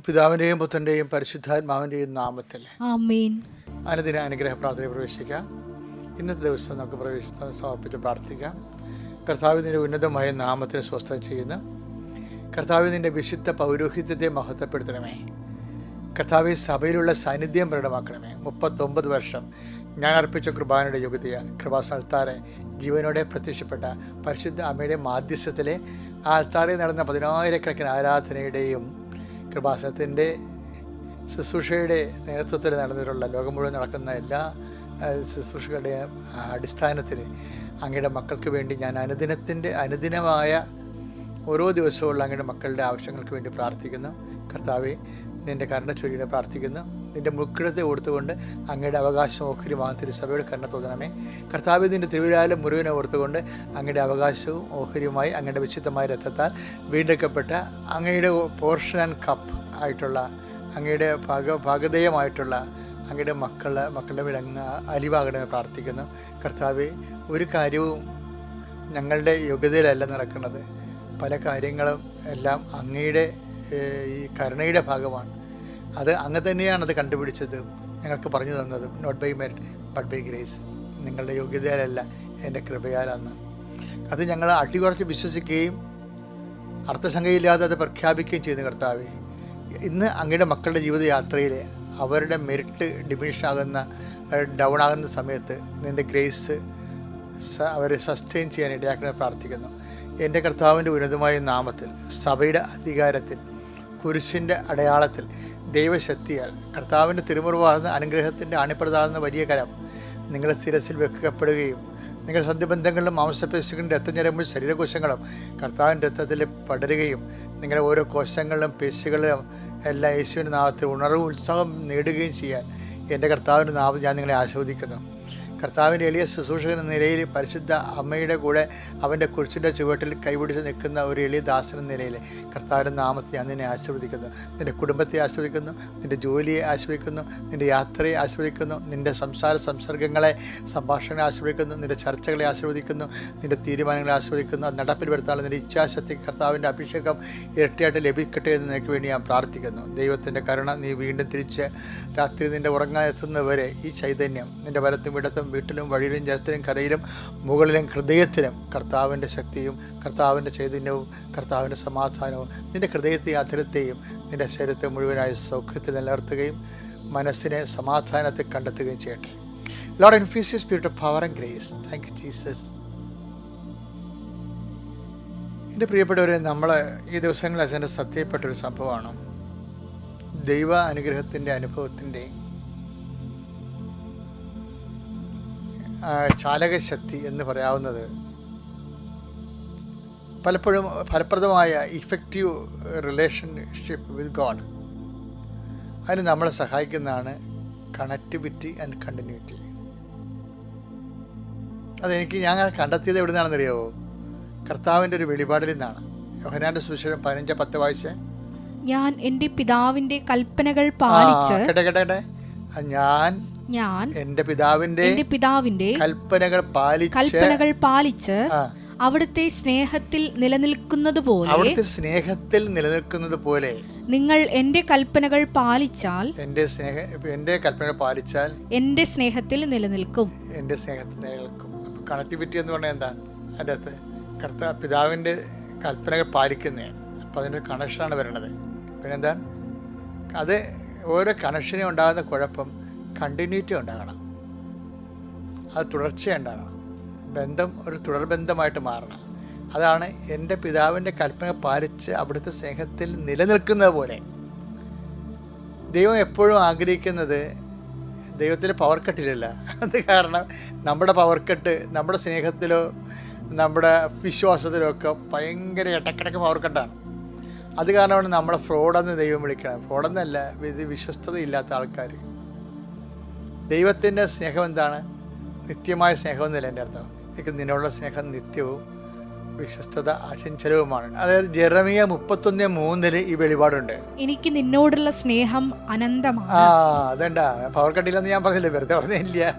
പിതാവിൻ്റെയും പുത്രൻ്റെയും പരിശുദ്ധാത്മാവിൻ്റെയും നാമത്തിൽ ആമേൻ. അനുദിന അനുഗ്രഹ പ്രാർത്ഥനയിൽ പ്രവേശിക്കാം. ഇന്നത്തെ ദിവസം നമുക്ക് സമർപ്പിച്ച് പ്രാർത്ഥിക്കാം. കർത്താവ് നിൻ്റെ ഉന്നതമായ നാമത്തിന് സ്വസ്ഥം ചെയ്യുന്നു. കർത്താവ് നിൻ്റെ വിശുദ്ധ പൗരോഹിത്യത്തെ മഹത്വപ്പെടുത്തണമേ. കർത്താവ് സഭയിലുള്ള സാന്നിധ്യം പ്രകടമാക്കണമേ. 39 വർഷം ഞാൻ അർപ്പിച്ച കൃപാനയുടെ യോഗ്യതയാൽ കൃപാസ്ഥാനത്താറെ ജീവനോടെ പ്രത്യക്ഷപ്പെട്ട പരിശുദ്ധ അമ്മയുടെ മാധ്യസ്ഥത്തിലെ ആ അൾത്താറിൽ നടന്ന 10,000-കണക്കിന് ആരാധനയുടെയും കൃപാസനത്തിൻ്റെ ശുശ്രൂഷയുടെ നേതൃത്വത്തിൽ നടന്നിട്ടുള്ള ലോകം മുഴുവൻ നടക്കുന്ന എല്ലാ ശുശ്രൂഷകളുടെയും അടിസ്ഥാനത്തിൽ അങ്ങയുടെ മക്കൾക്ക് വേണ്ടി ഞാൻ അനുദിനമായ ഓരോ ദിവസമുള്ള അങ്ങയുടെ മക്കളുടെ ആവശ്യങ്ങൾക്ക് വേണ്ടി പ്രാർത്ഥിക്കുന്നു. കർത്താവെ, നിൻ്റെ കരുണ ചൊരിയിടെ പ്രാർത്ഥിക്കുന്നു. നിൻ്റെ മുക്കിടത്തെ ഓർത്തുകൊണ്ട് അങ്ങയുടെ അവകാശം ഓഹരിമാകുന്ന തിരുസഭയുടെ കരുണ തോന്നണമേ. കർത്താവെ, നിൻ്റെ തിരുവിലാലും മുഴുവനെ ഓർത്തുകൊണ്ട് അങ്ങയുടെ അവകാശവും ഓഹരിയുമായി അങ്ങയുടെ വിശുദ്ധമായ രക്തത്താൽ വീണ്ടെടുക്കപ്പെട്ട അങ്ങയുടെ പോർഷൻ ആൻഡ് കപ്പ് ആയിട്ടുള്ള അങ്ങയുടെ ഭാഗധേയമായിട്ടുള്ള അങ്ങയുടെ മക്കളുടെ മേൽ അങ്ങ് അലിവാകണമെന്ന് പ്രാർത്ഥിക്കുന്നു. കർത്താവെ, ഒരു കാര്യവും ഞങ്ങളുടെ യോഗ്യതയിലല്ല നടക്കുന്നത്. പല കാര്യങ്ങളും എല്ലാം അങ്ങയുടെ ഈ കരുണയുടെ ഭാഗമാണ്. അത് അങ്ങ് തന്നെയാണ് അത് കണ്ടുപിടിച്ചത്, ഞങ്ങൾക്ക് പറഞ്ഞു തന്നതും. Not by merit but by grace. നിങ്ങളുടെ യോഗ്യതയാലല്ല, എൻ്റെ കൃപയാലെന്ന് അത് ഞങ്ങൾ അടിയുറച്ച് വിശ്വസിക്കുകയും അർത്ഥസംഖ്യയില്ലാതെ അത് പ്രഖ്യാപിക്കുകയും ചെയ്യുന്ന കർത്താവെ, ഇന്ന് അങ്ങയുടെ മക്കളുടെ ജീവിതയാത്രയിൽ അവരുടെ മെറിറ്റ് ഡൗൺ ആകുന്ന സമയത്ത് നിൻ്റെ ഗ്രേസ് അവരെ സസ്റ്റെയിൻ ചെയ്യാൻ ഇടയാക്കണമെന്ന് പ്രാർത്ഥിക്കുന്നു. എൻ്റെ കർത്താവിൻ്റെ ഉന്നതമായ നാമത്തിൽ, സഭയുടെ അധികാരത്തിൽ, കുരിശിൻ്റെ അടയാളത്തിൽ, ദൈവശക്തിയാൽ കർത്താവിൻ്റെ തിരുമുറിവാർന്ന അനുഗ്രഹത്തിൻ്റെ അണിപ്രതാകുന്ന വലിയ കരം നിങ്ങളുടെ ശിരസിൽ വെക്കപ്പെടുകയും നിങ്ങളുടെ സന്ധിബന്ധങ്ങളിലും മാംസപേശികളുടെ രക്തഞ്ഞരമ്പും ശരീരകോശങ്ങളും കർത്താവിൻ്റെ രക്തത്തിൽ പടരുകയും നിങ്ങളുടെ ഓരോ കോശങ്ങളിലും പേശികളിലും എല്ലാ യേശുവിൻ്റെ നാമത്തിൽ ഉണർവും ഉത്സാഹം നേടുകയും ചെയ്യാൻ എൻ്റെ കർത്താവിൻ്റെ നാമം ഞാൻ നിങ്ങളെ ആസ്വദിക്കുന്നു. കർത്താവിൻ്റെ എളിയ ശുശ്രൂഷകൻ എന്ന നിലയിൽ പരിശുദ്ധ അമ്മയുടെ കൂടെ അവൻ്റെ കുരിശിൻ്റെ ചുവട്ടിൽ കൈപിടിച്ച് നിൽക്കുന്ന ഒരു എളിയ ദാസൻ എന്ന നിലയിൽ കർത്താവിൻ്റെ നാമത്തെ ഞാൻ നിന്നെ ആശീർവദിക്കുന്നു. നിൻ്റെ കുടുംബത്തെ ആശീർവദിക്കുന്നു, നിൻ്റെ ജോലിയെ ആശീർവദിക്കുന്നു, നിൻ്റെ യാത്രയെ ആശീർവദിക്കുന്നു, നിൻ്റെ സംസർഗങ്ങളെ സംഭാഷണങ്ങളെ ആശീർവദിക്കുന്നു, നിൻ്റെ ചർച്ചകളെ ആശീർവദിക്കുന്നു, നിൻ്റെ തീരുമാനങ്ങളെ ആശീർവദിക്കുന്നു. അത് നടപ്പിൽ വരുത്താനുള്ള നിൻ്റെ ഇച്ഛാശക്തി കർത്താവിൻ്റെ അഭിഷേകം ഇരട്ടിയായിട്ട് ലഭിക്കട്ടെ എന്ന് നിനക്ക് വേണ്ടി ഞാൻ പ്രാർത്ഥിക്കുന്നു. ദൈവത്തിൻ്റെ കരുണ നീ വീണ്ടും തിരിച്ച് രാത്രി നിൻ്റെ ഉറങ്ങാനെത്തുന്നവരെ ഈ ചൈതന്യം നിൻ്റെ വലത്തും ഇടത്തും വീട്ടിലും വഴിയിലും ജലത്തിലും കരയിലും മുകളിലും ഹൃദയത്തിലും കർത്താവിൻ്റെ ശക്തിയും കർത്താവിൻ്റെ ചൈതന്യവും കർത്താവിൻ്റെ സമാധാനവും നിൻ്റെ ഹൃദയത്തെ അധരത്തെയും നിൻ്റെ ശരീരത്തെ മുഴുവനായി സൗഖ്യത്തിൽ നിലനിർത്തുകയും മനസ്സിനെ സമാധാനത്തിൽ കണ്ടെത്തുകയും ചെയ്യട്ടെ. Lord, infuse your spirit of power and grace. Thank you Jesus. എൻ്റെ പ്രിയപ്പെട്ടവരെ, നമ്മൾ ഈ ദിവസങ്ങളിൽ അച്ഛൻ്റെ സത്യപ്പെട്ടൊരു സംഭവമാണ്. ദൈവ അനുഗ്രഹത്തിൻ്റെ അനുഭവത്തിൻ്റെ ചാലകശക്തി എന്ന് പറയാവുന്നത് പലപ്പോഴും ഫലപ്രദമായ ഇഫക്റ്റീവ് റിലേഷൻഷിപ്പ് വിത്ത് ഗോഡ്, അതിന് നമ്മളെ സഹായിക്കുന്നതാണ് കണക്ടിവിറ്റി ആൻഡ് കണ്ടിന്യൂറ്റി. ഞാൻ കണ്ടെത്തിയത് എവിടെ നിന്നാണെന്നറിയാവോ? കർത്താവിൻ്റെ ഒരു വെളിപാടിൽ നിന്നാണ്. യോഹന്നാന്റെ സുവിശേഷം 15:10 വായിച്ചേ. ഞാൻ എൻ്റെ പിതാവിൻ്റെ കൽപ്പനകൾ പാലിച്ച് ഞാൻ എൻ്റെ പിതാവിൻ്റെ കൽപ്പനകൾ പാലിച്ച് അവിടുത്തെ സ്നേഹത്തിൽ നിലനിൽക്കുന്നത് പോലെ നിങ്ങൾ എൻ്റെ കൽപ്പനകൾ പാലിച്ചാൽ എൻ്റെ സ്നേഹത്തിൽ നിലനിൽക്കും. കണക്ടിവിറ്റി എന്ന് പറഞ്ഞാൽ എന്താ? അതിൻ്റെ അകത്ത് പിതാവിൻ്റെ കൽപ്പനകൾ പാലിക്കുന്നേ. അപ്പം അതിൻ്റെ കണക്ഷനാണ് വരണത്. പിന്നെന്താ? അത് ഓരോ കണക്ഷനും ഉണ്ടാകുന്ന കുഴപ്പം കണ്ടിന്യൂറ്റി ഉണ്ടാകണം, അത് തുടർച്ചയുണ്ടാകണം, ബന്ധം ഒരു തുടർബന്ധമായിട്ട് മാറണം. അതാണ് എൻ്റെ പിതാവിൻ്റെ കൽപ്പന പാലിച്ച് അവിടുത്തെ സ്നേഹത്തിൽ നിലനിൽക്കുന്നത് പോലെ. ദൈവം എപ്പോഴും ആഗ്രഹിക്കുന്നത് ദൈവത്തിൻ്റെ പവർ കട്ടിലല്ല. അത് കാരണം നമ്മുടെ പവർ കട്ട് നമ്മുടെ സ്നേഹത്തിലോ നമ്മുടെ വിശ്വാസത്തിലോ ഒക്കെ ഭയങ്കര ഇടക്കിടക്ക് പവർ കട്ടാണ്. അത് കാരണമാണ് നമ്മളെ ഫ്രോഡെന്ന് ദൈവം വിളിക്കണം. ഫ്രോഡെന്നല്ല, ഇത് വിശ്വസ്തതയില്ലാത്ത ആൾക്കാർ. ദൈവത്തിൻ്റെ സ്നേഹം എന്താണ്? നിത്യമായ സ്നേഹമെന്നല്ല എൻ്റെ അർത്ഥം. എനിക്ക് നിന്നോടുള്ള സ്നേഹം നിത്യവും വിശ്വസ്തത അചഞ്ചലവുമാണ്. അതായത് ജെറമിയ 31:3 ഈ വെളിപാടുണ്ട്. എനിക്ക് നിന്നോടുള്ള സ്നേഹം അനന്തമാണ്. അതണ്ട പവർ കട്ടില്ലെന്ന് ഞാൻ പറഞ്ഞില്ല, വെറുതെ പറഞ്ഞില്ല.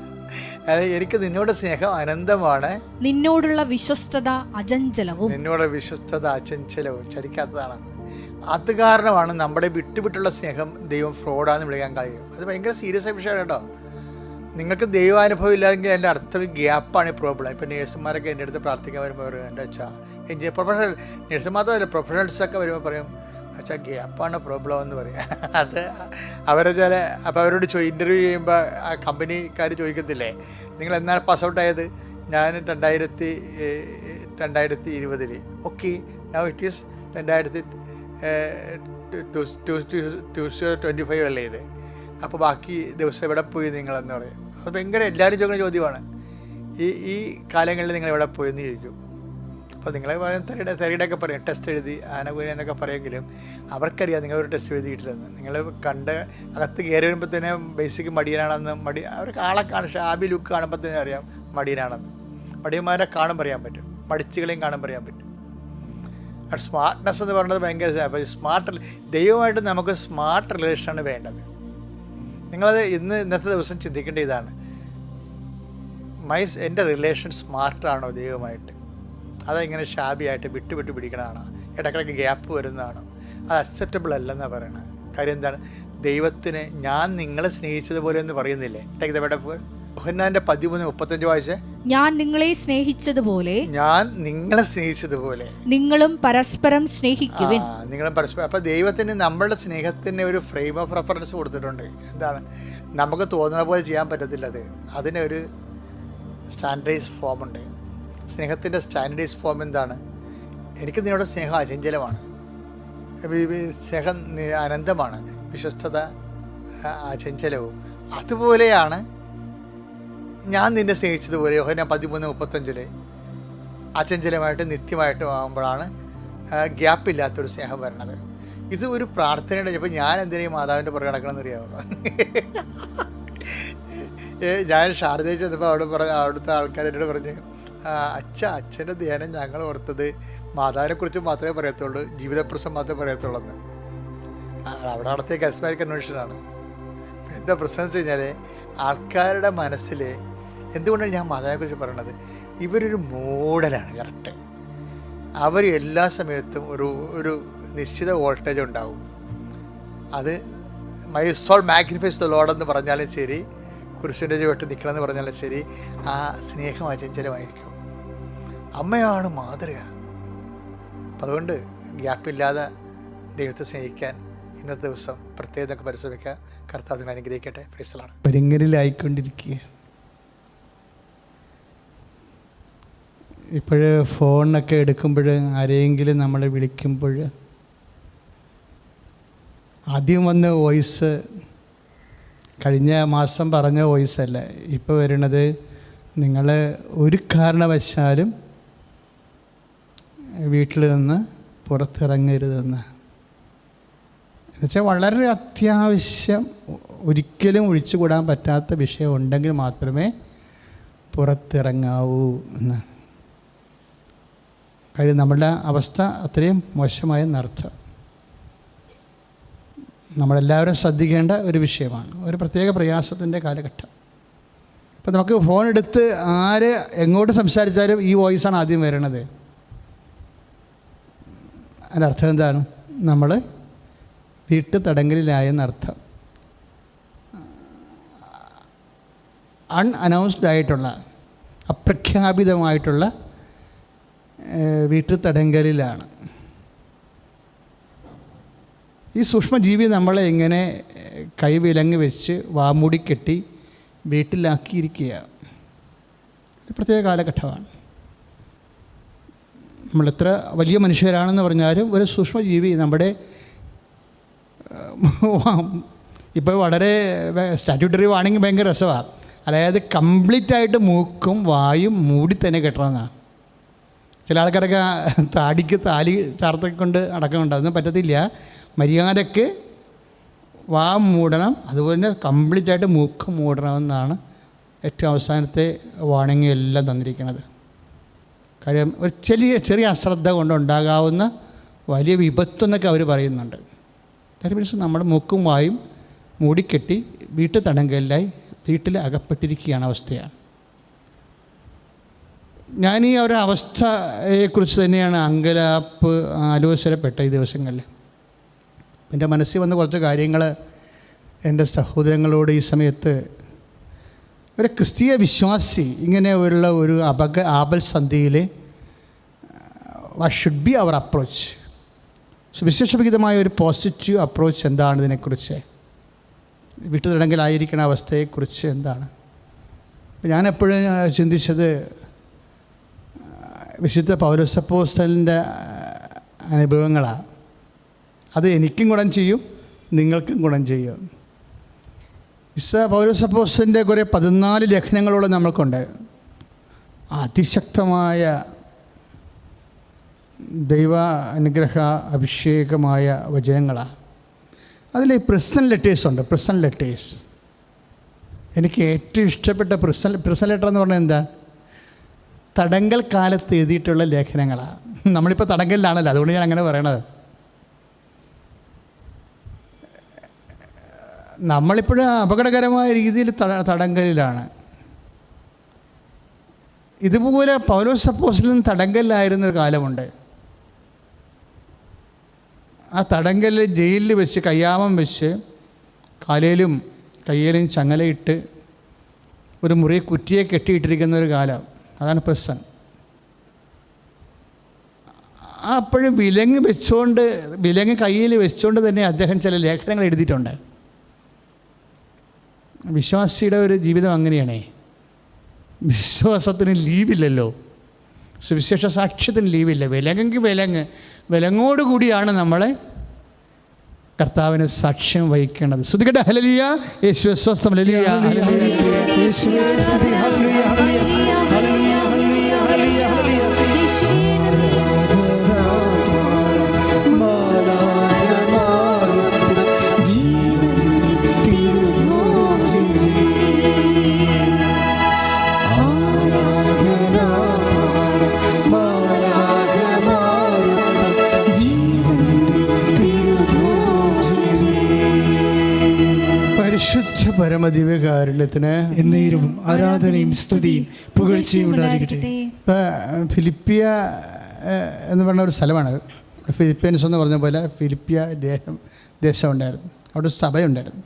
എനിക്ക് നിന്നോട് സ്നേഹം അനന്തമാണ്, നിന്നോടുള്ള വിശ്വസ്തത അചഞ്ചലവും. നിന്നോടുള്ള വിശ്വസ്തത അചഞ്ചലവും, ചലിക്കാത്തതാണ്. അത് കാരണമാണ് നമ്മുടെ വിട്ടുവിട്ടുള്ള സ്നേഹം ദൈവം ഫ്രോഡാന്ന് വിളിക്കാൻ കഴിയും. അത് ഭയങ്കര സീരിയസ് ആയ വിഷയമാണ് കേട്ടോ. നിങ്ങൾക്ക് ദൈവാനുഭവം ഇല്ലെങ്കിൽ എൻ്റെ അർത്ഥം ഗ്യാപ്പാണ് ഈ പ്രോബ്ലം. ഇപ്പോൾ നേഴ്സുമാരൊക്കെ എൻ്റെ അടുത്ത് പ്രാർത്ഥിക്കാൻ വരുമ്പോൾ പറയും, എൻ്റെ അച്ഛാ പ്രൊഫഷണൽ നേഴ്സ് മാത്രമല്ല പ്രൊഫഷണൽസൊക്കെ വരുമ്പോൾ പറയും, അച്ഛാ ഗ്യാപ്പാണ് പ്രോബ്ലം എന്ന് പറയും. അത് അവരെ ചില അപ്പോൾ അവരോട് ഇൻ്റർവ്യൂ ചെയ്യുമ്പോൾ ആ കമ്പനിക്കാർ ചോദിക്കത്തില്ലേ, നിങ്ങൾ എന്നാൽ പാസ് ഔട്ട് ആയത്? ഞാൻ 2020 ഓക്കെ, നൗ ഇറ്റ് ഈസ് 2025 അല്ലേ ഇത്, അപ്പോൾ ബാക്കി ദിവസം എവിടെ പോയി നിങ്ങളെന്ന് പറയും. അത് ഭയങ്കര എല്ലാവരും ചോദിക്കുന്ന ചോദ്യമാണ്. ഈ കാലങ്ങളിൽ നിങ്ങൾ എവിടെ പോയെന്ന് ചോദിക്കും. അപ്പോൾ നിങ്ങളെ പറയും തെരയുടെയൊക്കെ പറയും, ടെസ്റ്റ് എഴുതി ആനകൂന എന്നൊക്കെ പറയുമെങ്കിലും അവർക്കറിയാം നിങ്ങളൊരു ടെസ്റ്റ് എഴുതിയിട്ടില്ലെന്ന്. നിങ്ങൾ കണ്ട് അകത്ത് കയറി വരുമ്പോൾ തന്നെ ബേസിക് മടിയനാണെന്ന്, അവർക്ക് ആളെ ഷാബി ലുക്ക് കാണുമ്പോൾ തന്നെ അറിയാം മടിയനാണെന്ന്. മടിയന്മാരെ കാണുമ്പോൾ അറിയാൻ പറ്റും, മടിച്ചുകളെയും കാണുമ്പോൾ അറിയാൻ പറ്റും. സ്മാർട്ട്നെസ് എന്ന് പറയുന്നത് ഭയങ്കര സ്മാർട്ട്. ദൈവമായിട്ട് നമുക്ക് സ്മാർട്ട് റിലേഷനാണ് വേണ്ടത്. നിങ്ങളത് ഇന്നത്തെ ദിവസം ചിന്തിക്കേണ്ട ഇതാണ്, എൻ്റെ റിലേഷൻ സ്മാർട്ടാണോ ദൈവമായിട്ട്? അതിങ്ങനെ ഷാബിയായിട്ട് വിട്ട് പിടിക്കണതാണോ? ഇടയ്ക്കിടയ്ക്ക് ഗ്യാപ്പ് വരുന്നതാണോ? അത് അക്സെപ്റ്റബിൾ അല്ലെന്നാണ് പറയണത്. കാര്യം എന്താണ്? ദൈവത്തിന് ഞാൻ നിങ്ങളെ സ്നേഹിച്ചതുപോലെ എന്ന് പറയുന്നില്ലേ? Take the word of God. യോഹന്നാന്റെ 13:35 വായിച്ചേ. ഞാൻ നിങ്ങളെ സ്നേഹിച്ചതുപോലെ നിങ്ങളും പരസ്പരം സ്നേഹിക്കുവിൻ. നിങ്ങളും പരസ്പരം. അപ്പോൾ ദൈവത്തിന് നമ്മളുടെ സ്നേഹത്തിന് ഒരു ഫ്രെയിം ഓഫ് റെഫറൻസ് കൊടുത്തിട്ടുണ്ട്. എന്താണ്? നമുക്ക് തോന്നുന്ന പോലെ ചെയ്യാൻ പറ്റത്തില്ല. അതിനൊരു സ്റ്റാൻഡേർഡൈസ് ഫോം ഉണ്ട്. സ്നേഹത്തിൻ്റെ സ്റ്റാൻഡേർഡൈസ് ഫോം എന്താണ്? എനിക്ക് നിന്നോട് സ്നേഹം അചഞ്ചലമാണ്, സ്നേഹം അനന്തമാണ്, വിശ്വസ്തത അചഞ്ചലവും. അതുപോലെയാണ് ഞാൻ നിന്നെ സ്നേഹിച്ചതുപോലെ. യോഹന്നാൻ 13:35 അചഞ്ചലമായിട്ട് നിത്യമായിട്ടും ആകുമ്പോഴാണ് ഗ്യാപ്പില്ലാത്തൊരു സ്നേഹം വരണത്. ഇത് ഒരു പ്രാർത്ഥനയുടെ. ഇപ്പോൾ ഞാൻ എന്തിനേയും മാതാവിൻ്റെ പുറകെ നടക്കണമെന്ന് അറിയാമോ? ഞാൻ ഷാർജയിൽ ചെന്നപ്പോൾ അവിടുത്തെ ആൾക്കാർ എന്നോട് പറഞ്ഞ്, അച്ഛൻ്റെ ധ്യാനം ഞങ്ങൾ ഓർത്തത് മാതാവിനെക്കുറിച്ച് മാത്രമേ പറയത്തുള്ളൂ, ജീവിതപ്രശ്നം മാത്രമേ പറയത്തുള്ളൂ എന്ന്. അവിടെ നടത്തിയ കസ്മാരിക് കൺവെൻഷനാണ്. എന്താ പ്രശ്നം വെച്ച് കഴിഞ്ഞാൽ, ആൾക്കാരുടെ മനസ്സിൽ എന്തുകൊണ്ടാണ് ഞാൻ മാതാവിനെക്കുറിച്ച് പറയണത്? ഇവരൊരു മോഡലാണ്. കറക്റ്റ്. അവർ എല്ലാ സമയത്തും ഒരു നിശ്ചിത വോൾട്ടേജ് ഉണ്ടാവും. അത് my soul magnifies the lord എന്ന് പറഞ്ഞാലും ശരി, കുരിശിൻ്റെ ചുവട്ട് നിൽക്കണമെന്ന് പറഞ്ഞാലും ശരി, ആ സ്നേഹം അചഞ്ചലമായിരിക്കും. അമ്മയാണ് മാതൃക. അപ്പം അതുകൊണ്ട് ഗ്യാപ്പില്ലാതെ ദൈവത്തെ സ്നേഹിക്കാൻ ഇന്നത്തെ ദിവസം പ്രത്യേകം പരിശ്രമിക്കുക. കർത്താവിനെ അനുഗ്രഹിക്കട്ടെ. പ്രൈസ്തലാണ്. പരിങ്ങലിലായിക്കൊണ്ടിരിക്കുക. ഇപ്പോൾ ഫോണൊക്കെ എടുക്കുമ്പോൾ ആരെങ്കിലും നമ്മളെ വിളിക്കുമ്പോൾ ആദ്യം വന്ന് വോയിസ്, കഴിഞ്ഞ മാസം പറഞ്ഞ വോയിസ് അല്ല ഇപ്പോൾ വരുന്നത്. നിങ്ങൾ ഒരു കാരണവശാലും വീട്ടിൽ നിന്ന് പുറത്തിറങ്ങരുതെന്ന്. എന്നുവെച്ചാൽ വളരെ അത്യാവശ്യം, ഒരിക്കലും ഒഴിച്ചുകൂടാൻ പറ്റാത്ത വിഷയം ഉണ്ടെങ്കിൽ മാത്രമേ പുറത്തിറങ്ങാവൂ എന്ന്. കാര്യം നമ്മളുടെ അവസ്ഥ അത്രയും മോശമായെന്നർത്ഥം. നമ്മളെല്ലാവരും ശ്രദ്ധിക്കേണ്ട ഒരു വിഷയമാണ്, ഒരു പ്രത്യേക പ്രയാസത്തിൻ്റെ കാലഘട്ടം. അപ്പോൾ നമുക്ക് ഫോൺ എടുത്ത് ആര് എങ്ങോട്ട് സംസാരിച്ചാലും ഈ വോയിസാണ് ആദ്യം വരണത്. അതിൻ്റെ അർത്ഥം എന്താണ്? നമ്മൾ വീട്ടുതടങ്കലിലായെന്നർത്ഥം. അൺഅനൗൺസ്ഡ് ആയിട്ടുള്ള, അപ്രഖ്യാപിതമായിട്ടുള്ള വീട്ടുതടങ്കലിലാണ്. ഈ സൂക്ഷ്മജീവി നമ്മളെ ഇങ്ങനെ കൈവിലങ്ങ് വെച്ച് വാമൂടിക്കെട്ടി വീട്ടിലാക്കിയിരിക്കുക. ഒരു പ്രത്യേക കാലഘട്ടമാണ്. നമ്മളെത്ര വലിയ മനുഷ്യരാണെന്ന് പറഞ്ഞാലും ഒരു സൂക്ഷ്മജീവി നമ്മുടെ ഇപ്പോൾ വളരെ സ്റ്റാറ്റ്യൂട്ടറി വാണിംഗ് ഭയങ്കര രസമാണ്. അതായത് കംപ്ലീറ്റായിട്ട് മൂക്കും വായും മൂടി തന്നെ കെട്ടണമെന്നാണ്. ചില ആൾക്കാരൊക്കെ താടിക്ക് താലി ചാർത്തിക്കൊണ്ട് നടക്കുന്നുണ്ട്. അതൊന്നും പറ്റത്തില്ല. മര്യാദയ്ക്ക് വാ മൂടണം, അതുപോലെ തന്നെ കംപ്ലീറ്റായിട്ട് മൂക്ക് മൂടണമെന്നാണ് ഏറ്റവും അവസാനത്തെ വാണിംഗ് എല്ലാം തന്നിരിക്കുന്നത്. കാര്യം ഒരു ചെറിയ അശ്രദ്ധ കൊണ്ടുണ്ടാകാവുന്ന വലിയ വിപത്തെന്നൊക്കെ അവർ പറയുന്നുണ്ട്. കാര്യം മീൻസ് നമ്മുടെ മൂക്കും വായും മൂടിക്കെട്ടി വീട്ടുതടങ്കലിലായി വീട്ടിൽ അകപ്പെട്ടിരിക്കുകയാണ് അവസ്ഥയാണ്. ഞാൻ ഈ ഒരു അവസ്ഥയെക്കുറിച്ച് തന്നെയാണ് അങ്കലാപ്പ് ആലോചനപ്പെട്ട ഈ ദിവസങ്ങളിൽ. എൻ്റെ മനസ്സിൽ വന്ന കുറച്ച് കാര്യങ്ങൾ എൻ്റെ സഹോദരങ്ങളോട് ഈ സമയത്ത്, ഒരു ക്രിസ്തീയ വിശ്വാസി ഇങ്ങനെ ഒരു ആപൽസന്ധിയിൽ what should be our approach, സുവിശേഷവിഹിതമായ ഒരു പോസിറ്റീവ് അപ്രോച്ച് എന്താണ് ഇതിനെക്കുറിച്ച്, വിട്ടുതടങ്കലായിരിക്കുന്ന അവസ്ഥയെക്കുറിച്ച് എന്താണ്. ഞാനെപ്പോഴും ചിന്തിച്ചത് വിശുദ്ധ പൗലോസപ്പോസ്തലൻ്റെ അനുഭവങ്ങളാണ്. അത് എനിക്കും ഗുണം ചെയ്യും, നിങ്ങൾക്കും ഗുണം ചെയ്യും. പൗലോസപ്പോസ്തലൻ്റെ കുറേ 14 ലേഖനങ്ങളോളം നമ്മൾക്കുണ്ട്. അതിശക്തമായ ദൈവ അനുഗ്രഹ അഭിഷേകമായ വചനങ്ങളാണ്. അതിൽ പ്രിസൺ ലെറ്റേഴ്സ് ഉണ്ട്. പ്രിസൺ ലെറ്റേഴ്സ് എനിക്ക് ഏറ്റവും ഇഷ്ടപ്പെട്ട പ്രിസൺ ലെറ്റർ എന്ന് പറഞ്ഞാൽ എന്താ, തടങ്കൽ കാലത്ത് എഴുതിയിട്ടുള്ള ലേഖനങ്ങളാണ്. നമ്മളിപ്പോൾ തടങ്കലിലാണല്ലോ, അതുകൊണ്ട് ഞാൻ അങ്ങനെ പറയണത്. നമ്മളിപ്പോഴും അപകടകരമായ രീതിയിൽ തടങ്കലിലാണ്. ഇതുപോലെ പൗലോസ് അപ്പോസ്തലൻ തടങ്കലിലായിരുന്നൊരു കാലമുണ്ട്. ആ തടങ്കലിൽ ജയിലിൽ വെച്ച് കയ്യാമം വെച്ച് കാലേലും കയ്യിലും ചങ്ങലയിട്ട് ഒരു മുറി കുറ്റിയെ കെട്ടിയിട്ടിരിക്കുന്ന ഒരു കാലം, അതാണ് പ്രസൻ. അപ്പോഴും വിലങ്ങ് കയ്യിൽ വെച്ചുകൊണ്ട് തന്നെ അദ്ദേഹം ചില ലേഖനങ്ങൾ എഴുതിയിട്ടുണ്ട്. വിശ്വാസിയുടെ ഒരു ജീവിതം അങ്ങനെയാണേ. വിശ്വാസത്തിന് ലീവില്ലല്ലോ, സുവിശേഷ സാക്ഷ്യത്തിന് ലീവില്ല. വിലങ്ങെങ്കിൽ വിലങ്ങോടുകൂടിയാണ് നമ്മളെ കർത്താവിന് സാക്ഷ്യം വഹിക്കേണ്ടത്. സ്തുതിക്കട്ടെ, ഹല്ലേലൂയ. യേശുവേ സ്തോത്രം, ഹല്ലേലൂയ, ഹല്ലേലൂയ. യേശുവേ സ്തുതി, hallelujah, hallelujah, hallelujah, hallelujah, hallelujah, hallelujah. പരിശുദ്ധ പരമദിവ്യകാരുണ്യത്തിന് എന്നേരവും ആരാധനയും സ്തുതിയും പുകഴ്ചയും ഉണ്ടായിരിക്കട്ടെ. ഇപ്പം ഫിലിപ്പിയ എന്ന് പറഞ്ഞ ഒരു സ്ഥലമാണ്. ഫിലിപ്പീൻസ് എന്ന് പറഞ്ഞ പോലെ ഫിലിപ്പിയ ദേശം ഉണ്ടായിരുന്നു. അവിടെ ഒരു സഭയുണ്ടായിരുന്നു.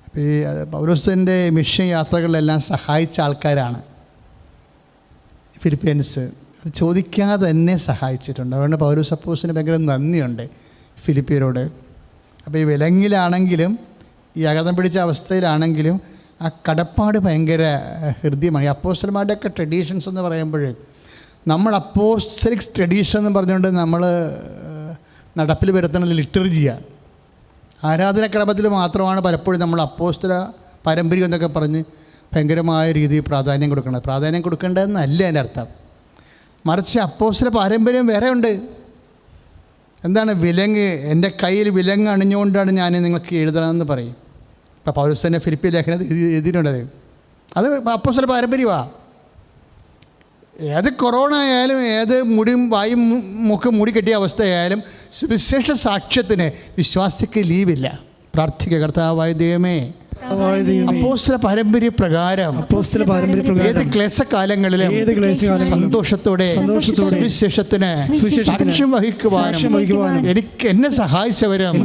അപ്പോൾ ഈ പൗലോസിൻ്റെ മിഷൻ യാത്രകളിലെല്ലാം സഹായിച്ച ആൾക്കാരാണ് ഫിലിപ്പീൻസ്. അത് ചോദിക്കാതെ തന്നെ സഹായിച്ചിട്ടുണ്ട്. അതുകൊണ്ട് പൗലോസ് അപ്പോസ്തലന് ഭയങ്കര നന്ദിയുണ്ട് ഫിലിപ്പിയരോട്. അപ്പോൾ ഈ വിലങ്ങിലാണെങ്കിലും ഈ അകതം പിടിച്ച അവസ്ഥയിലാണെങ്കിലും ആ കടപ്പാട് ഭയങ്കര ഹൃദ്യമാണ്. ഈ അപ്പോസ്തലന്മാരുടെയൊക്കെ ട്രഡീഷൻസ് എന്ന് പറയുമ്പോൾ നമ്മൾ അപ്പോസ്തലിക് ട്രഡീഷൻ എന്ന് പറഞ്ഞുകൊണ്ട് നമ്മൾ നടപ്പിൽ വരുത്തുന്നത് ലിറ്റർജിയാണ്. ആരാധനക്രമത്തിൽ മാത്രമാണ് പലപ്പോഴും നമ്മൾ അപ്പോസ്തല പാരമ്പര്യം എന്നൊക്കെ പറഞ്ഞ് ഭയങ്കരമായ രീതിയിൽ പ്രാധാന്യം കൊടുക്കുന്നത്. പ്രാധാന്യം കൊടുക്കേണ്ടതെന്നല്ല എൻ്റെ അർത്ഥം. മറിച്ച് അപ്പോസ്തല പാരമ്പര്യം വേറെ ഉണ്ട്. എന്താണ് വിലങ്ങ്? എൻ്റെ കയ്യിൽ വിലങ്ങ് അണിഞ്ഞുകൊണ്ടാണ് ഞാൻ നിങ്ങൾക്ക് എഴുതണമെന്ന് പറയും. ഇപ്പോൾ പൗലോസ് തന്നെ ഫിലിപ്പി ലേഖനം എഴുതിയിട്ടുണ്ടത്. അത് അപ്പോസ്തല പാരമ്പര്യമാണ്. ഏത് കൊറോണ ആയാലും, ഏത് മുടിയും വായും മുഖം മൂടി കെട്ടിയ അവസ്ഥയായാലും സുവിശേഷ സാക്ഷ്യത്തിന് വിശ്വാസിക്ക് ലീവില്ല. പ്രാർത്ഥിക്കുക, കർത്താവായ ദൈവമേ, അപ്പോസ്തല പാരമ്പര്യ പ്രകാരം ഏത് ക്ലേശകാലങ്ങളിലും സന്തോഷത്തോടെ സുവിശേഷത്തിന് സാക്ഷ്യം വഹിക്കുവാനും എനിക്ക് എന്നെ സഹായിച്ചവരും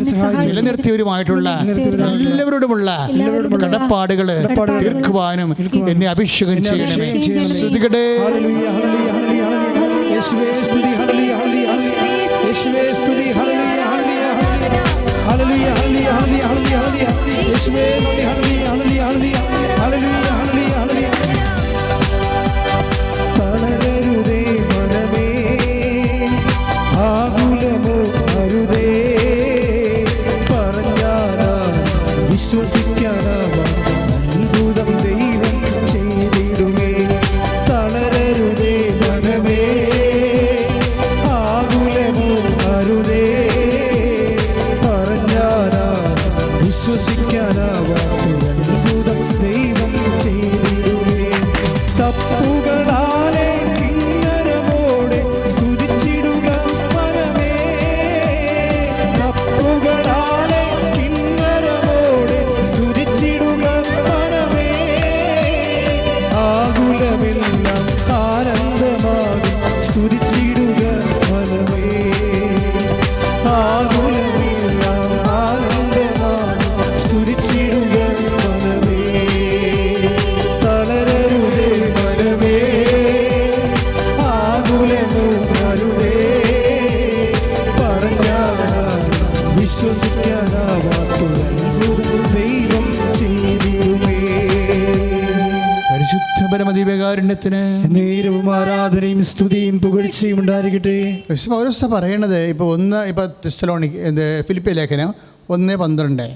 നിലനിർത്തിയവരുമായിട്ടുള്ള എല്ലാവരോടുമുള്ള കടപ്പാടുകൾ തീർക്കുവാനും എന്നെ അഭിഷേകം ചെയ്യണമേ. ശ്രുതികടേ Hallelujah, hallelujah, hallelujah, hallelujah, hallelujah. Yeshua, hallelujah, hallelujah, hallelujah, hallelujah, hallelujah, hallelujah. തളരരുതേ മനമേ, ആകുലമോ അരുതേ, പറഞ്ഞാലാ വിശ്വസിക്കാനാവാ അത്ഭുതം ദൈവം ചെയ്തിടുമേ. തളരരുതേ മനമേ, ആകുലമോ അരുതേ, വിശ്വസിക്കാനാവാത്തൊരത്ഭുതം ദൈവം ചെയ്തിടുമേ. തപ്പുകളാലെ കിന്നരമോടെ സ്തുതിച്ചിടുക മനമേ, തപ്പുകളാലെ കിന്നരമോടെ സ്തുതിച്ചിടുക മനമേ. ആകുലമെല്ലാം ആനന്ദമാകും സ്തുതിച്ചിടുക മനമേ, ആകുലമെല്ലാം വിശ്വസിക്കാനാവാത്തൊരത്ഭുതം ദൈവം ചെയ്തിടുമേ. പരിശുദ്ധ പരമദിവ്യകാരുണ്യത്തിന് നേരവും ആരാധനയും സ്തുതിയും പുകഴ്ചയും ഉണ്ടായിരിക്കട്ടെ. പൗലോസ് പറയണത് ഇപ്പോൾ ഫിലിപ്പിയ ലേഖനം 1:12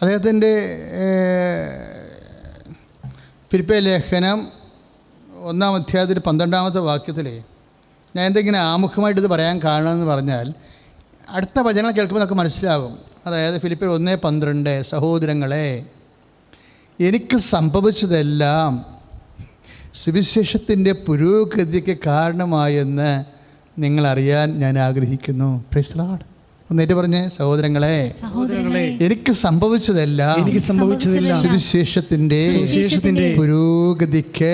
അദ്ദേഹത്തിൻ്റെ ഫിലിപ്പിയ ലേഖനം 1-ാം അധ്യായത്തിൽ 12-ാമത്തെ വാക്യത്തിൽ ഞാൻ എന്തെങ്കിലും ആമുഖമായിട്ട് ഇത് പറയാൻ കാരണമെന്ന് പറഞ്ഞാൽ അടുത്ത വചനങ്ങൾ കേൾക്കുമ്പോൾ നമുക്ക് മനസ്സിലാകും. അതായത് ഫിലിപ്പിയർ 1:12 സഹോദരങ്ങളെ, എനിക്ക് സംഭവിച്ചതെല്ലാം സുവിശേഷത്തിൻ്റെ പുരോഗതിക്ക് കാരണമായെന്ന് നിങ്ങളറിയാൻ ഞാൻ ആഗ്രഹിക്കുന്നു. Praise the Lord. ഒന്നേറ്റ് പറഞ്ഞേ, സഹോദരങ്ങളെ, എനിക്ക് സംഭവിച്ചതെല്ലാം സുവിശേഷത്തിന്റെ പുരോഗതിക്ക്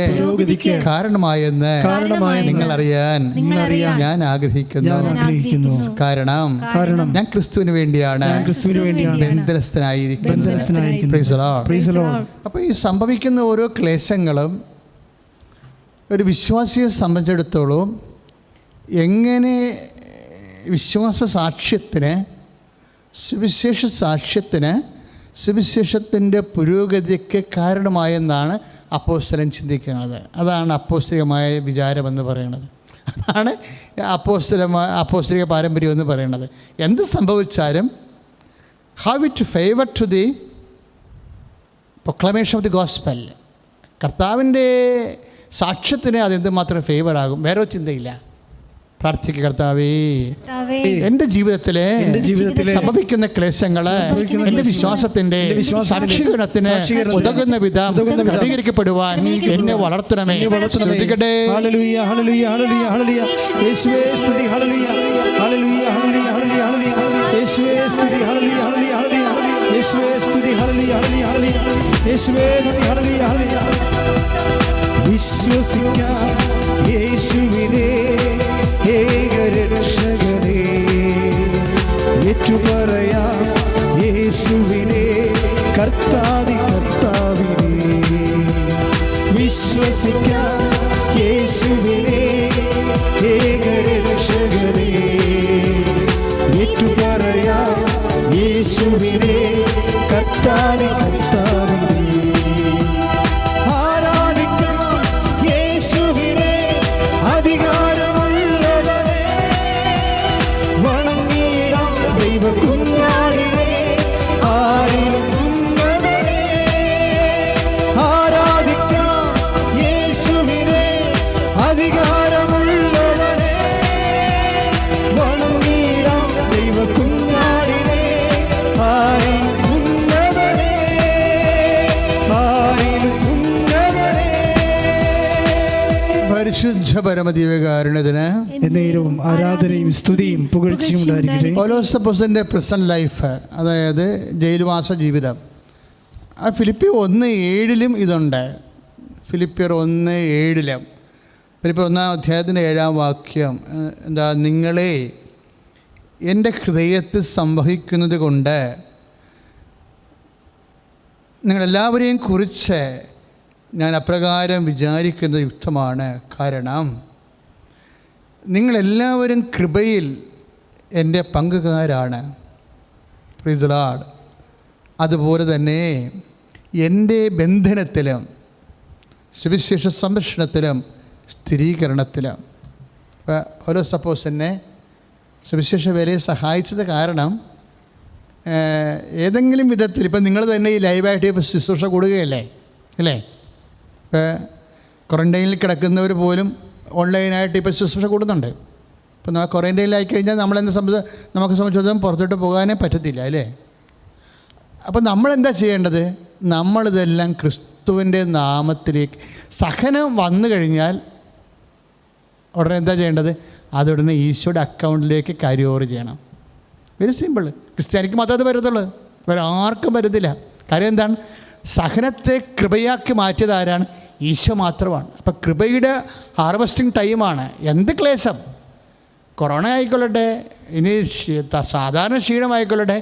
കാരണമായെന്ന് നിങ്ങളറിയാൻ ഞാൻ ആഗ്രഹിക്കുന്നു. കാരണം ഞാൻ ക്രിസ്തുവിന് വേണ്ടിയാണ് ബന്ധനസ്ഥനായിരിക്കുന്നത്. അപ്പോൾ ഈ സംഭവിക്കുന്ന ഓരോ ക്ലേശങ്ങളും ഒരു വിശ്വാസിയെ സംബന്ധിച്ചിടത്തോളം എങ്ങനെ വിശ്വാസ സാക്ഷ്യത്തിന്, സുവിശേഷ സാക്ഷ്യത്തിന്, സുവിശേഷത്തിൻ്റെ പുരോഗതിക്ക് കാരണമായെന്നാണ് അപ്പോസ്തലൻ ചിന്തിക്കുന്നത്. അതാണ് അപ്പോസ്തലികമായ വിചാരമെന്ന് പറയുന്നത്. അതാണ് അപ്പോസ്തലിക പാരമ്പര്യം എന്ന് പറയുന്നത്. എന്ത് സംഭവിച്ചാലും how it favour to the proclamation of the gospel, കർത്താവിൻ്റെ സാക്ഷ്യത്തിന് അതെന്തുമാത്രം ഫേവറാകും. വേറെ ചിന്തയില്ല. പ്രാർത്ഥിക്കുക, കർത്താവേ, എൻ്റെ ജീവിതത്തിലെ സംഭവിക്കുന്ന ക്ലേശങ്ങള് എൻ്റെ വിശ്വാസത്തിൻ്റെ സാക്ഷീകരണത്തിന് ഉതകുന്ന വിധം ക്രമീകരിക്കപ്പെടുവാൻ എന്നെ വളർത്തണമേ. ശ്രദ്ധിക്കട്ടെ. വിശ്വസിക്കാം യേശുവിനെ ഏകരക്ഷകനെ, ഏറ്റുപറയാം യേശുവിനെ കർത്താവിനെ. വിശ്വസിക്കാം യേശുവിനെ ഏകരക്ഷകനെ, ഏറ്റുപറയാം യേശുവിനെ കർത്താവിനെ. പരിശുദ്ധ പരമദിവ്യകാരുണ്യത്തിന് നേരവും ആരാധനയും സ്തുതിയും പുകഴ്ചയും ഉണ്ടായിരിക്കട്ടെ. പൗലോസ് അപ്പോസ്തലന്റെ പ്രസന്റ് ലൈഫ്, അതായത് ജയിൽവാസ ജീവിതം, ആ ഫിലിപ്പിയർ 1:7 ഇതുണ്ട്. ഫിലിപ്പിയർ 1:7, ഫിലിപ്പിയർ 1-ാം അധ്യായത്തിൻ്റെ 7-ാം വാക്യം എന്താ? നിങ്ങളെ എൻ്റെ ഹൃദയത്തിൽ സംവഹിക്കുന്നത് കൊണ്ട് നിങ്ങളെല്ലാവരെയും കുറിച്ച് ഞാൻ അപ്രകാരം വിചാരിക്കുന്നത് യുക്തമാണ്. കാരണം നിങ്ങളെല്ലാവരും കൃപയിൽ എൻ്റെ പങ്കുകാരാണ്. Praise the Lord. അതുപോലെ തന്നെ എൻ്റെ ബന്ധനത്തിലും സുവിശേഷ സംരക്ഷണത്തിലും സ്ഥിരീകരണത്തിലും പൗലോസ് അപ്പോസ്തലനെ സുവിശേഷ വേലയെ സഹായിച്ചത് കാരണം ഏതെങ്കിലും വിധത്തിൽ ഇപ്പം നിങ്ങൾ തന്നെ ഈ ലൈവായിട്ട് ഇപ്പോൾ ശുശ്രൂഷ കൂടുകയല്ലേ അല്ലേ? ഇപ്പോൾ ക്വാറൻറ്റൈനിൽ കിടക്കുന്നവർ പോലും ഓൺലൈനായിട്ട് ഇപ്പോൾ ശുശ്രൂഷ കൂടുന്നുണ്ട്. ഇപ്പോൾ നമ്മൾ ക്വാറൻറ്റൈനിലായി കഴിഞ്ഞാൽ നമുക്ക് സംബന്ധിച്ചിടത്തോളം പുറത്തോട്ട് പോകാനേ പറ്റത്തില്ല അല്ലേ? അപ്പോൾ നമ്മളെന്താ ചെയ്യേണ്ടത്? നമ്മളിതെല്ലാം ക്രിസ്തുവിൻ്റെ നാമത്തിലേക്ക് സഹനം വന്നു കഴിഞ്ഞാൽ ഉടനെ എന്താ ചെയ്യേണ്ടത്? അതുടനെ ഈശോയുടെ അക്കൗണ്ടിലേക്ക് കാരിയോർ ചെയ്യണം. Very simple. ക്രിസ്ത്യാനിക്ക് മാത്രമേ അത് വരത്തുള്ളൂ, വേറെ ആർക്കും വരുന്നില്ല. കാര്യം എന്താണ്? സഹനത്തെ കൃപയാക്കി മാറ്റിയത് ആരാണ്? ഈശോ മാത്രമാണ്. അപ്പം കൃപയുടെ ഹാർവസ്റ്റിംഗ് ടൈമാണ്. എന്ത് ക്ലേശം, കൊറോണ ആയിക്കൊള്ളട്ടെ, ഇനി സാധാരണ ക്ഷീണമായിക്കൊള്ളട്ടെ,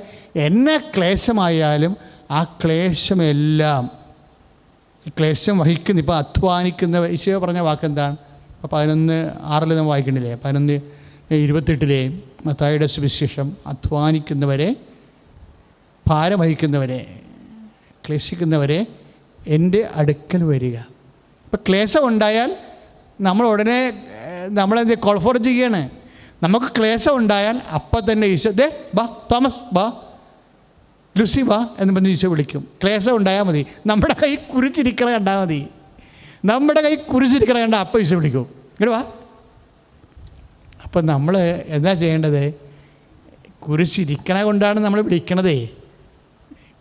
എന്നെ ക്ലേശമായാലും ആ ക്ലേശമെല്ലാം ക്ലേശം വഹിക്കുന്ന, ഇപ്പോൾ അധ്വാനിക്കുന്ന, ഈശോ പറഞ്ഞ വാക്കെന്താണ്? ഇപ്പോൾ 11:6 നമ്മൾ വായിക്കണില്ലേ? 11:28 മത്തായിയുടെ സുവിശേഷം, അധ്വാനിക്കുന്നവരെ ഭാരം വഹിക്കുന്നവരെ, ക്ലേശിക്കുന്നവരെ എൻ്റെ അടുക്കൽ വരിക. ഇപ്പം ക്ലേശം ഉണ്ടായാൽ നമ്മൾ ഉടനെ നമ്മളെന്ത് കോൾഫോർ ചെയ്യാണ്. നമുക്ക് ക്ലേശം ഉണ്ടായാൽ അപ്പം തന്നെ ഈശോ ദേ ബാ തോമസ് ബാ ലുസി ബാ എന്ന് പറഞ്ഞ് ഈശോ വിളിക്കും. ക്ലേശം ഉണ്ടായാൽ മതി, നമ്മുടെ കൈ കുരിച്ചിരിക്കണ കണ്ടാൽ മതി. നമ്മുടെ കൈ കുരിച്ചിരിക്കണ കണ്ടാൽ അപ്പം ഈശോ വിളിക്കും, ഇങ്ങോട്ട് വാ. അപ്പം നമ്മൾ എന്താ ചെയ്യേണ്ടത്? കുരിശിരിക്കണ കൊണ്ടാണ് നമ്മൾ വിളിക്കണതേ.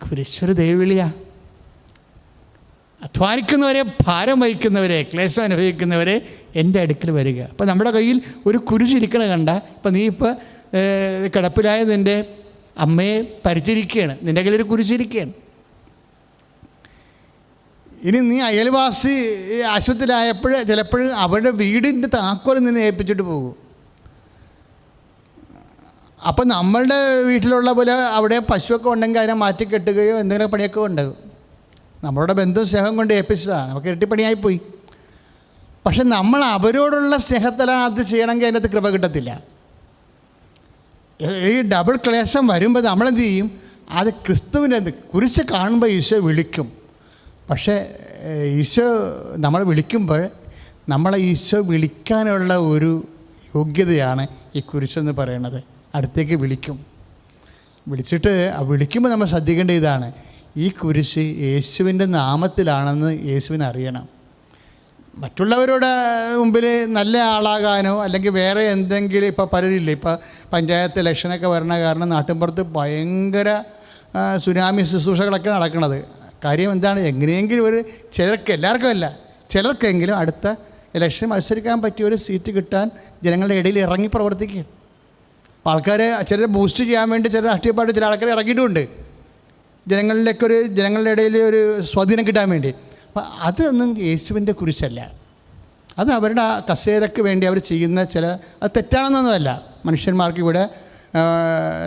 കുരിശൊരു ദൈവവിളിയാണ്. അധ്വാനിക്കുന്നവരെ, ഭാരം വഹിക്കുന്നവരെ, ക്ലേശം അനുഭവിക്കുന്നവരെ എൻ്റെ അടുക്കൽ വരിക. അപ്പം നമ്മുടെ കയ്യിൽ ഒരു കുരിശിരിക്കണ കണ്ട, ഇപ്പം നീ ഇപ്പോൾ കിടപ്പിലായ നിൻ്റെ അമ്മയെ പരിചരിക്കുകയാണ്, നിൻ്റെ കയ്യിലൊരു കുരിശിരിക്കുകയാണ്. ഇനി നീ അയൽവാസി ആശുപത്രിയിലായപ്പോൾ ചിലപ്പോൾ അവരുടെ വീടിൻ്റെ താക്കോൽ നിന്നെ ഏൽപ്പിച്ചിട്ട് പോകും. അപ്പം നമ്മളുടെ വീട്ടിലുള്ള പോലെ അവിടെ പശുവൊക്കെ ഉണ്ടെങ്കിൽ അതിനെ മാറ്റി കെട്ടുകയോ എന്തെങ്കിലും പണിയൊക്കെ ഉണ്ടാകും. നമ്മളുടെ ബന്ധു സ്നേഹം കൊണ്ട് ഏൽപ്പിച്ചതാണ്, നമുക്ക് ഇരട്ടിപ്പണിയായിപ്പോയി. പക്ഷെ നമ്മൾ അവരോടുള്ള സ്നേഹത്തിലാണ് അത് ചെയ്യണമെങ്കിൽ അതിനകത്ത് കൃപ കിട്ടത്തില്ല. ഈ ഡബിൾ ക്ലേശം വരുമ്പോൾ നമ്മളെന്ത് ചെയ്യും? അത് ക്രിസ്തുവിൻ്റെ കുരിശ് കാണുമ്പോൾ ഈശോ വിളിക്കും. പക്ഷേ ഈശോ നമ്മളെ വിളിക്കുമ്പോൾ നമ്മളെ ഈശോ വിളിക്കാനുള്ള ഒരു യോഗ്യതയാണ് ഈ കുരിശെന്ന് പറയുന്നത്. അടുത്തേക്ക് വിളിക്കും. വിളിച്ചിട്ട് വിളിക്കുമ്പോൾ നമ്മൾ ശ്രദ്ധിക്കേണ്ട ഇതാണ്, ഈ കുരിശ് യേശുവിൻ്റെ നാമത്തിലാണെന്ന് യേശുവിന് അറിയണം. മറ്റുള്ളവരുടെ മുമ്പിൽ നല്ല ആളാകാനോ അല്ലെങ്കിൽ വേറെ എന്തെങ്കിലും, ഇപ്പോൾ പലരില്ല, ഇപ്പോൾ പഞ്ചായത്ത് ഇലക്ഷനൊക്കെ വരണ കാരണം നാട്ടിൻപുറത്ത് ഭയങ്കര സുനാമി ശുശ്രൂഷകളൊക്കെ നടക്കുന്നത്. കാര്യം എന്താണ്? എങ്ങനെയെങ്കിലും ഒരു ചിലർക്ക്, എല്ലാവർക്കും അല്ല, ചിലർക്കെങ്കിലും അടുത്ത ഇലക്ഷൻ മത്സരിക്കാൻ പറ്റിയ ഒരു സീറ്റ് കിട്ടാൻ ജനങ്ങളുടെ ഇടയിൽ ഇറങ്ങി പ്രവർത്തിക്കുക. അപ്പോൾ ആൾക്കാർ ചിലരെ ബൂസ്റ്റ് ചെയ്യാൻ വേണ്ടി ചില രാഷ്ട്രീയ പാർട്ടി ചില ആൾക്കാർ ഇറങ്ങിയിട്ടുമുണ്ട്, ജനങ്ങളുടെ ഇടയിൽ ഒരു സ്വാധീനം കിട്ടാൻ വേണ്ടി. അപ്പം അതൊന്നും യേശുവിൻ്റെ കുരിശല്ല. അത് അവരുടെ ആ കസേരയ്ക്ക് വേണ്ടി അവർ ചെയ്യുന്ന ചില, അത് തെറ്റാണെന്നൊന്നുമല്ല. മനുഷ്യന്മാർക്ക് ഇവിടെ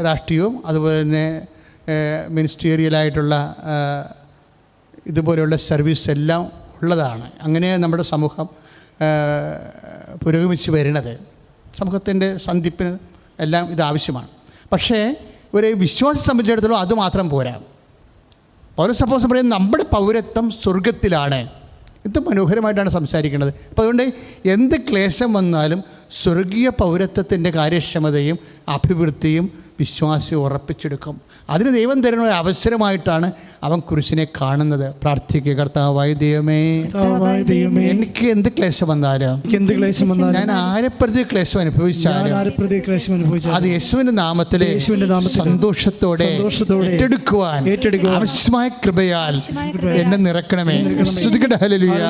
രാഷ്ട്രീയവും അതുപോലെ തന്നെ മിനിസ്റ്റീരിയലായിട്ടുള്ള ഇതുപോലെയുള്ള സർവീസ് എല്ലാം ഉള്ളതാണ്. അങ്ങനെ നമ്മുടെ സമൂഹം പുരോഗമിച്ച് വരുന്നത്. സമൂഹത്തിൻ്റെ സന്ധിപ്പിന് എല്ലാം ഇത് ആവശ്യമാണ്. പക്ഷേ ഒരു വിശ്വാസം സംബന്ധിച്ചിടത്തോളം അതുമാത്രം പോരാ. പൗരസപ്പോസം പറയുന്നത് നമ്മുടെ പൗരത്വം സ്വർഗത്തിലാണ്. ഇത് മനോഹരമായിട്ടാണ് സംസാരിക്കുന്നത്. അപ്പോൾ അതുകൊണ്ട് എന്ത് ക്ലേശം വന്നാലും സ്വർഗീയ പൗരത്വത്തിൻ്റെ കാര്യക്ഷമതയും അഭിവൃദ്ധിയും വിശ്വാസം ഉറപ്പിച്ചെടുക്കും. അതിന് ദൈവം തരുന്ന ഒരു അവസരമായിട്ടാണ് അവൻ കുരിശിനെ കാണുന്നത്. പ്രാർത്ഥിക്കുക, കർത്താവായ ദൈവമേ, എനിക്ക് എന്ത് ക്ലേശം വന്നാലും, ഞാൻ ആരെ പ്രതി ക്ലേശം അനുഭവിച്ചാലും അത് യേശുവിന്റെ നാമത്തിലെ സന്തോഷത്തോടെ ഏറ്റെടുക്കുവാൻ ആവശ്യമായ കൃപയാൽ എന്നെ നിറക്കണമേ. സ്തുതിക്കട്ടെ. ഹല്ലേലൂയ.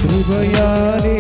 കൃപയാലേ